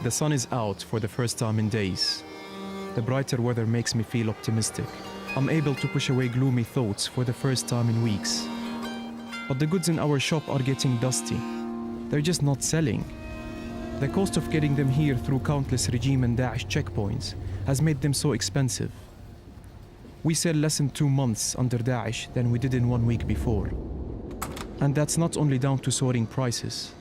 The sun is out for the first time in days. The brighter weather makes me feel optimistic. I'm able to push away gloomy thoughts for the first time in weeks. But the goods in our shop are getting dusty. They're just not selling. The cost of getting them here through countless regime and Daesh checkpoints has made them so expensive. We sell less in 2 months under Daesh than we did in 1 week before. And that's not only down to soaring prices.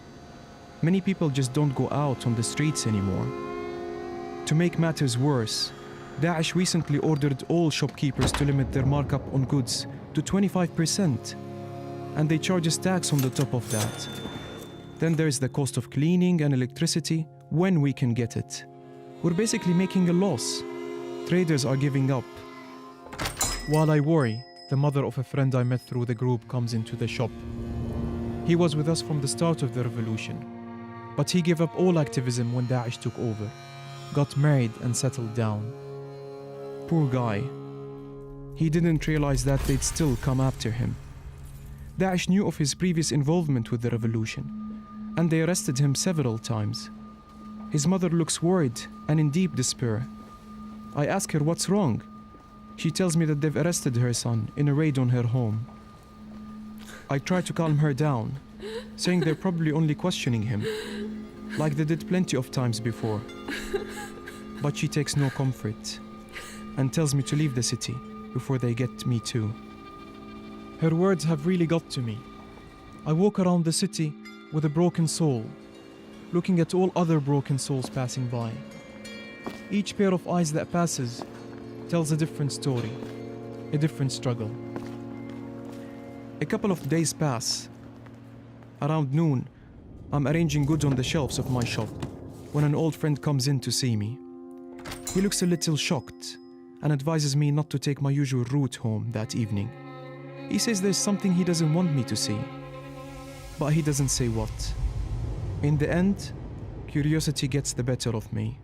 Many people just don't go out on the streets anymore. To make matters worse, Daesh recently ordered all shopkeepers to limit their markup on goods to 25%, and they charge us tax on the top of that. Then there's the cost of cleaning and electricity when we can get it. We're basically making a loss. Traders are giving up. While I worry, the mother of a friend I met through the group comes into the shop. He was with us from the start of the revolution, but he gave up all activism when Daesh took over, got married and settled down. Poor guy. He didn't realize that they'd still come after him. Daesh knew of his previous involvement with the revolution, and they arrested him several times. His mother looks worried and in deep despair. I ask her what's wrong. She tells me that they've arrested her son in a raid on her home. I try to calm her down, saying they're probably only questioning him, like they did plenty of times before. But she takes no comfort and tells me to leave the city before they get me too. Her words have really got to me. I walk around the city with a broken soul, looking at all other broken souls passing by. Each pair of eyes that passes tells a different story, a different struggle. A couple of days pass. Around noon, I'm arranging goods on the shelves of my shop when an old friend comes in to see me. He looks a little shocked and advises me not to take my usual route home that evening. He says there's something he doesn't want me to see, but he doesn't say what. In the end, curiosity gets the better of me.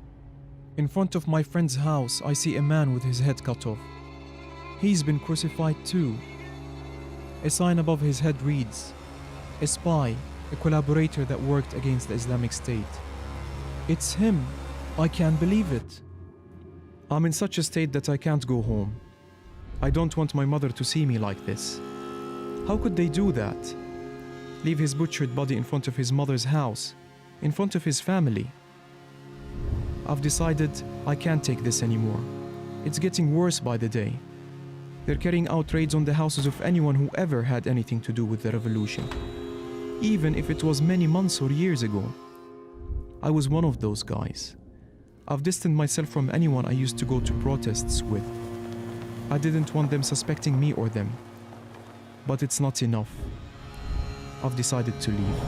In front of my friend's house, I see a man with his head cut off. He's been crucified too. A sign above his head reads, "A spy, a collaborator that worked against the Islamic State." It's him. I can't believe it. I'm in such a state that I can't go home. I don't want my mother to see me like this. How could they do that? Leave his butchered body in front of his mother's house, in front of his family. I've decided I can't take this anymore. It's getting worse by the day. They're carrying out raids on the houses of anyone who ever had anything to do with the revolution, even if it was many months or years ago. I was one of those guys. I've distanced myself from anyone I used to go to protests with. I didn't want them suspecting me or them. But it's not enough. I've decided to leave.